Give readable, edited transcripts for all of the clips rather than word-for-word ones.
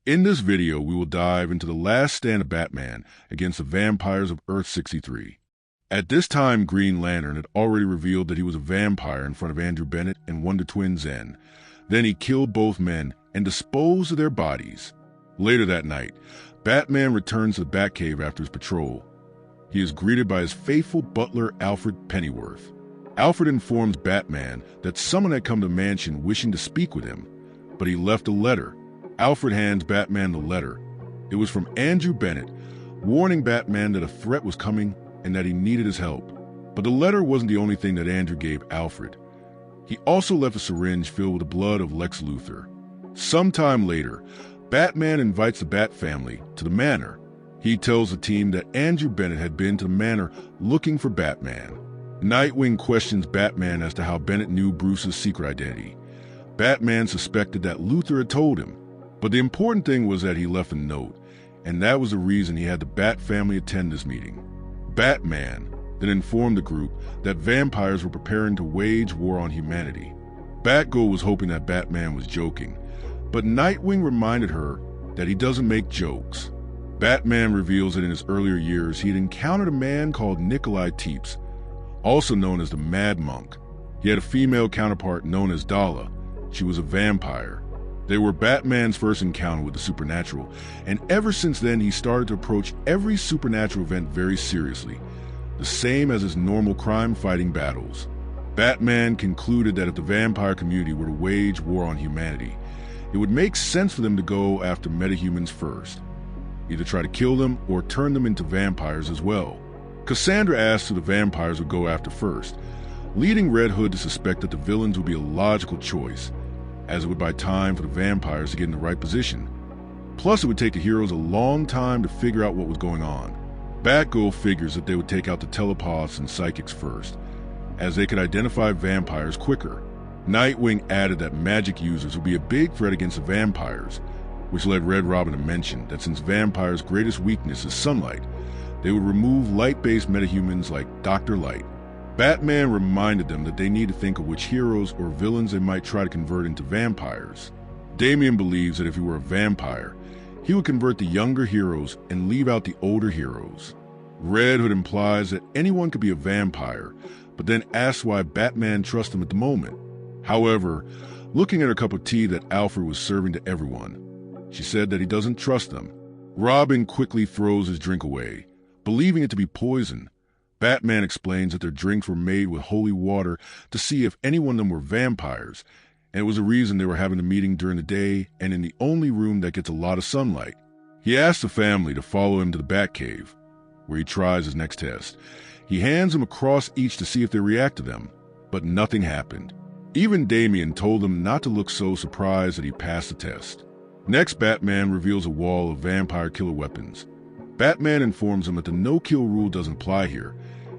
In this video, we will dive into the last stand of Batman against the vampires of Earth-63. At this time, Green Lantern had already revealed that he was a vampire in front of Andrew Bennett and Wonder Twin Zen. Then he killed both men and disposed of their bodies. Later that night, Batman returns to the Batcave after his patrol. He is greeted by his faithful butler, Alfred Pennyworth. Alfred informs Batman that someone had come to the mansion wishing to speak with him, but he left a letter. Alfred hands Batman the letter. It was from Andrew Bennett, warning Batman that a threat was coming and that he needed his help. But the letter wasn't the only thing that Andrew gave Alfred. He also left a syringe filled with the blood of Lex Luthor. Sometime later, Batman invites the Bat family to the manor. He tells the team that Andrew Bennett had been to the manor looking for Batman. Nightwing questions Batman as to how Bennett knew Bruce's secret identity. Batman suspected that Luthor had told him, but the important thing was that he left a note, and that was the reason he had the Bat family attend this meeting. Batman then informed the group that vampires were preparing to wage war on humanity. Batgirl was hoping that Batman was joking, but Nightwing reminded her that he doesn't make jokes. Batman reveals that in his earlier years he had encountered a man called Nikolai Teeps, also known as the Mad Monk. He had a female counterpart known as Dala. She was a vampire. They were Batman's first encounter with the supernatural, and ever since then he started to approach every supernatural event very seriously, the same as his normal crime-fighting battles. Batman concluded that if the vampire community were to wage war on humanity, it would make sense for them to go after metahumans first, either try to kill them or turn them into vampires as well. Cassandra asked who the vampires would go after first, leading Red Hood to suspect that the villains would be a logical choice, as it would buy time for the vampires to get in the right position. Plus, it would take the heroes a long time to figure out what was going on. Batgirl figures that they would take out the telepaths and psychics first, as they could identify vampires quicker. Nightwing added that magic users would be a big threat against the vampires, which led Red Robin to mention that since vampires' greatest weakness is sunlight, they would remove light-based metahumans like Dr. Light. Batman reminded them that they need to think of which heroes or villains they might try to convert into vampires. Damian believes that if he were a vampire, he would convert the younger heroes and leave out the older heroes. Red Hood implies that anyone could be a vampire, but then asks why Batman trusts him at the moment. However, looking at her cup of tea that Alfred was serving to everyone, she said that he doesn't trust them. Robin quickly throws his drink away, believing it to be poison. Batman explains that their drinks were made with holy water to see if any one of them were vampires, and it was the reason they were having the meeting during the day and in the only room that gets a lot of sunlight. He asks the family to follow him to the Batcave, where he tries his next test. He hands them across each to see if they react to them, but nothing happened. Even Damian told them not to look so surprised that he passed the test. Next, Batman reveals a wall of vampire killer weapons. Batman informs him that the no-kill rule doesn't apply here,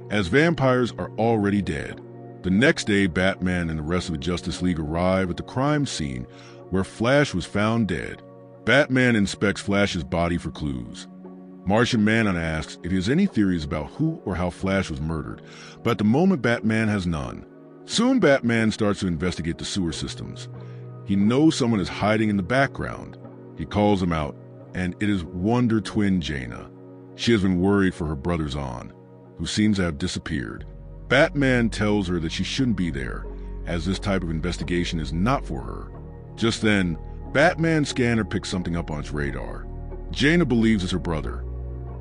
as vampires are already dead. The next day, Batman and the rest of the Justice League arrive at the crime scene where Flash was found dead. Batman inspects Flash's body for clues. Martian Manhunter asks if he has any theories about who or how Flash was murdered, but at the moment Batman has none. Soon Batman starts to investigate the sewer systems. He knows someone is hiding in the background. He calls him out, and it is Wonder Twin Jaina. She has been worried for her brother Zon, who seems to have disappeared. Batman tells her that she shouldn't be there, as this type of investigation is not for her. Just then, Batman's scanner picks something up on its radar. Jaina believes it's her brother.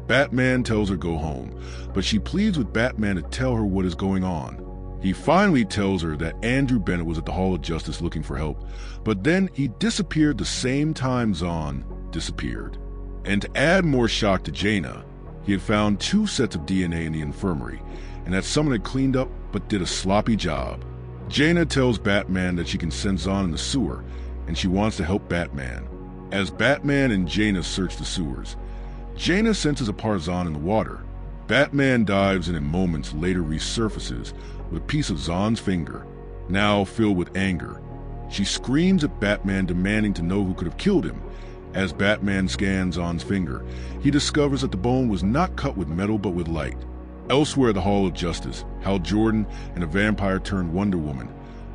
Batman tells her to go home, but she pleads with Batman to tell her what is going on. He finally tells her that Andrew Bennett was at the Hall of Justice looking for help, but then he disappeared the same time Zon disappeared. And to add more shock to Jaina, he had found 2 sets of DNA in the infirmary, and that someone had cleaned up but did a sloppy job. Jaina tells Batman that she can send Zon in the sewer, and she wants to help Batman. As Batman and Jaina search the sewers, Jaina senses a part of Zon in the water. Batman dives in and moments later resurfaces with a piece of Zon's finger, now filled with anger. She screams at Batman, demanding to know who could have killed him. As Batman scans Zon's finger, he discovers that the bone was not cut with metal but with light. Elsewhere at the Hall of Justice, Hal Jordan and a vampire-turned-Wonder Woman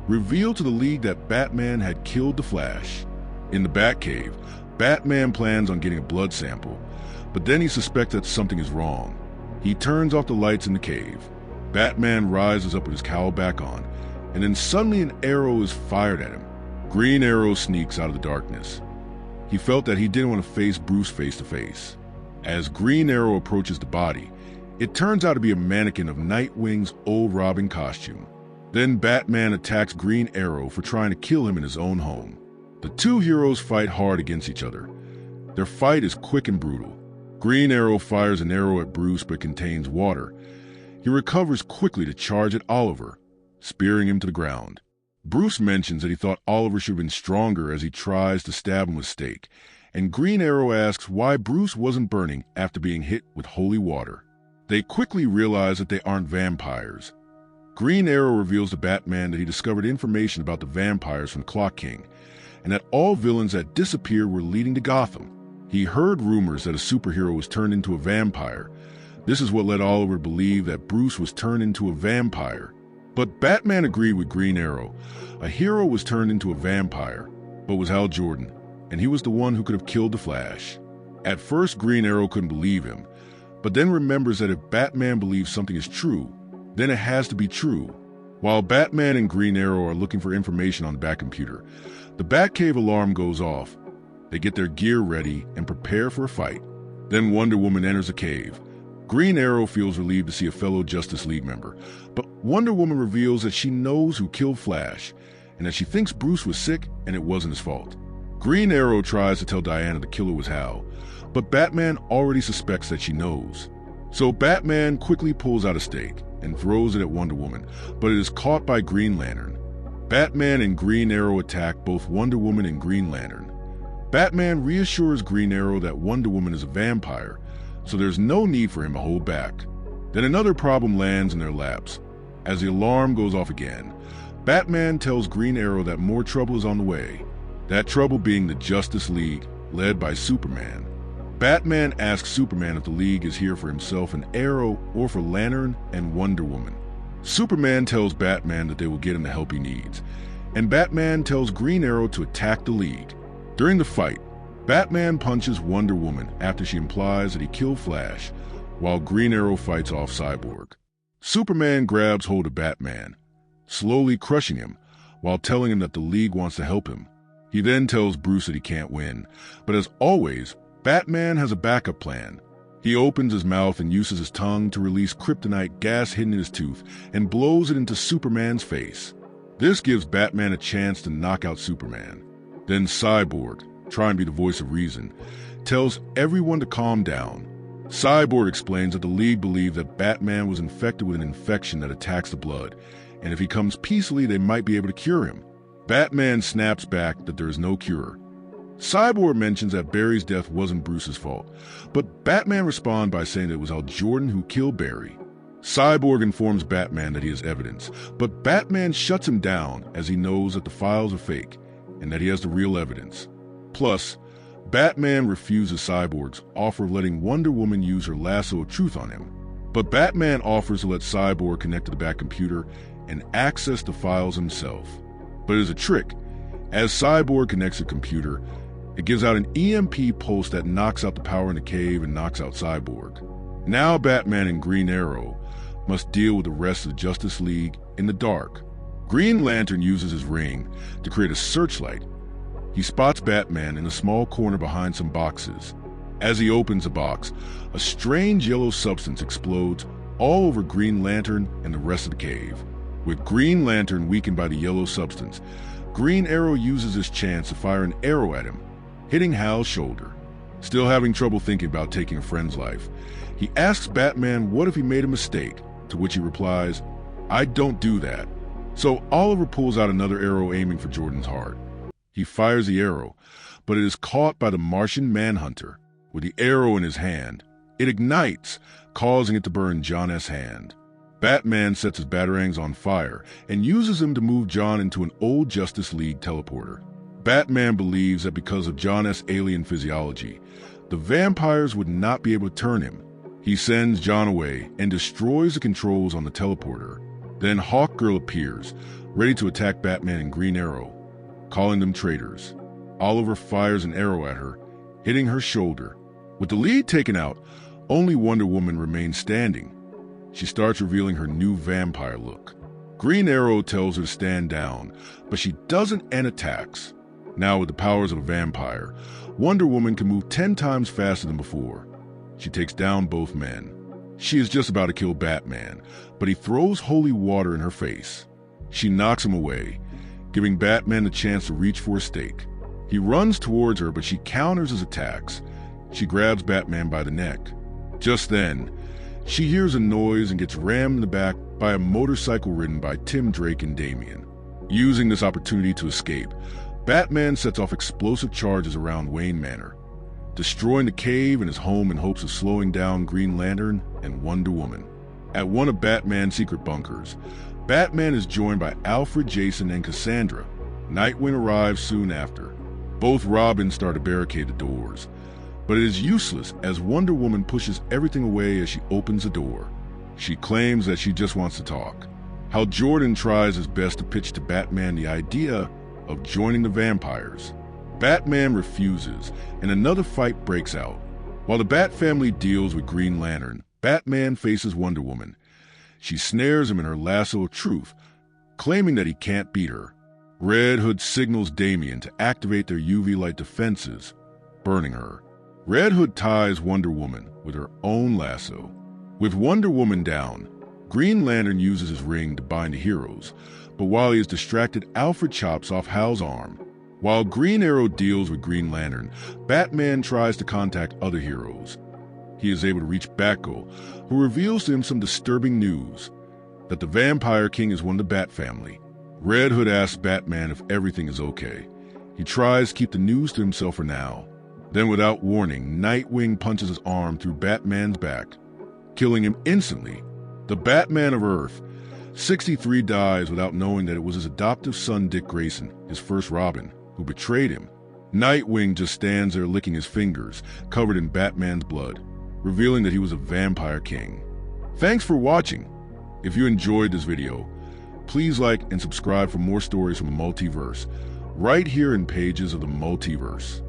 revealed to the League that Batman had killed the Flash. In the Batcave, Batman plans on getting a blood sample, but then he suspects that something is wrong. He turns off the lights in the cave. Batman rises up with his cowl back on, and then suddenly an arrow is fired at him. Green Arrow sneaks out of the darkness. He felt that he didn't want to face Bruce face to face. As Green Arrow approaches the body, it turns out to be a mannequin of Nightwing's old Robin costume. Then Batman attacks Green Arrow for trying to kill him in his own home. The two heroes fight hard against each other. Their fight is quick and brutal. Green Arrow fires an arrow at Bruce but contains water. He recovers quickly to charge at Oliver, spearing him to the ground. Bruce mentions that he thought Oliver should have been stronger as he tries to stab him with a stake, and Green Arrow asks why Bruce wasn't burning after being hit with holy water. They quickly realize that they aren't vampires. Green Arrow reveals to Batman that he discovered information about the vampires from Clock King, and that all villains that disappeared were leading to Gotham. He heard rumors that a superhero was turned into a vampire. This is what led Oliver to believe that Bruce was turned into a vampire. But Batman agreed with Green Arrow. A hero was turned into a vampire, but was Hal Jordan, and he was the one who could have killed the Flash. At first, Green Arrow couldn't believe him, but then remembers that if Batman believes something is true, then it has to be true. While Batman and Green Arrow are looking for information on the Batcomputer, the Batcave alarm goes off. They get their gear ready and prepare for a fight. Then Wonder Woman enters the cave. Green Arrow feels relieved to see a fellow Justice League member, but Wonder Woman reveals that she knows who killed Flash, and that she thinks Bruce was sick and it wasn't his fault. Green Arrow tries to tell Diana the killer was Hal, but Batman already suspects that she knows. So Batman quickly pulls out a stake and throws it at Wonder Woman, but it is caught by Green Lantern. Batman and Green Arrow attack both Wonder Woman and Green Lantern. Batman reassures Green Arrow that Wonder Woman is a vampire, so there's no need for him to hold back. Then another problem lands in their laps. As the alarm goes off again, Batman tells Green Arrow that more trouble is on the way, that trouble being the Justice League, led by Superman. Batman asks Superman if the League is here for himself and Arrow or for Lantern and Wonder Woman. Superman tells Batman that they will get him the help he needs, and Batman tells Green Arrow to attack the League. During the fight, Batman punches Wonder Woman after she implies that he killed Flash, while Green Arrow fights off Cyborg. Superman grabs hold of Batman, slowly crushing him, while telling him that the League wants to help him. He then tells Bruce that he can't win, but as always, Batman has a backup plan. He opens his mouth and uses his tongue to release kryptonite gas hidden in his tooth and blows it into Superman's face. This gives Batman a chance to knock out Superman. Then Cyborg, trying to be the voice of reason, tells everyone to calm down. Cyborg explains that the League believe that Batman was infected with an infection that attacks the blood, and if he comes peacefully, they might be able to cure him. Batman snaps back that there is no cure. Cyborg mentions that Barry's death wasn't Bruce's fault, but Batman responds by saying that it was Hal Jordan who killed Barry. Cyborg informs Batman that he has evidence, but Batman shuts him down as he knows that the files are fake and that he has the real evidence. Plus, Batman refuses Cyborg's offer of letting Wonder Woman use her lasso of truth on him, but Batman offers to let Cyborg connect to the Batcomputer and access the files himself. But it is a trick. As Cyborg connects to the computer, it gives out an EMP pulse that knocks out the power in the cave and knocks out Cyborg. Now Batman and Green Arrow must deal with the rest of the Justice League in the dark. Green Lantern uses his ring to create a searchlight. He spots Batman in a small corner behind some boxes. As he opens the box, a strange yellow substance explodes all over Green Lantern and the rest of the cave. With Green Lantern weakened by the yellow substance, Green Arrow uses his chance to fire an arrow at him, hitting Hal's shoulder. Still having trouble thinking about taking a friend's life, he asks Batman what if he made a mistake, to which he replies, "I don't do that." So Oliver pulls out another arrow aiming for Jordan's heart. He fires the arrow, but it is caught by the Martian Manhunter. With the arrow in his hand, it ignites, causing it to burn John S. hand. Batman sets his batarangs on fire and uses them to move John into an old Justice League teleporter. Batman believes that because of John S. alien physiology, the vampires would not be able to turn him. He sends John away and destroys the controls on the teleporter. Then Hawkgirl appears, ready to attack Batman and Green Arrow, calling them traitors. Oliver fires an arrow at her, hitting her shoulder. With the lead taken out, only Wonder Woman remains standing. She starts revealing her new vampire look. Green Arrow tells her to stand down, but she doesn't and attacks. Now with the powers of a vampire, Wonder Woman can move 10 times faster than before. She takes down both men. She is just about to kill Batman, but he throws holy water in her face. She knocks him away, giving Batman the chance to reach for a stake. He runs towards her, but she counters his attacks. She grabs Batman by the neck. Just then, she hears a noise and gets rammed in the back by a motorcycle ridden by Tim Drake and Damian. Using this opportunity to escape, Batman sets off explosive charges around Wayne Manor, destroying the cave and his home in hopes of slowing down Green Lantern and Wonder Woman. At one of Batman's secret bunkers, Batman is joined by Alfred, Jason, and Cassandra. Nightwing arrives soon after. Both Robins start to barricade the doors, but it is useless as Wonder Woman pushes everything away as she opens the door. She claims that she just wants to talk. Hal Jordan tries his best to pitch to Batman the idea of joining the vampires. Batman refuses, and another fight breaks out. While the Bat family deals with Green Lantern, Batman faces Wonder Woman. She snares him in her lasso of truth, claiming that he can't beat her. Red Hood signals Damian to activate their UV light defenses, burning her. Red Hood ties Wonder Woman with her own lasso. With Wonder Woman down, Green Lantern uses his ring to bind the heroes, but while he is distracted, Alfred chops off Hal's arm. While Green Arrow deals with Green Lantern, Batman tries to contact other heroes. He is able to reach Batgirl, who reveals to him some disturbing news, that the Vampire King is one of the Bat family. Red Hood asks Batman if everything is okay. He tries to keep the news to himself for now. Then without warning, Nightwing punches his arm through Batman's back, killing him instantly. The Batman of Earth, 63, dies without knowing that it was his adoptive son Dick Grayson, his first Robin, who betrayed him. Nightwing just stands there licking his fingers, covered in Batman's blood, revealing that he was a vampire king. Thanks for watching. If you enjoyed this video, please like and subscribe for more stories from the multiverse, right here in Pages of the Multiverse.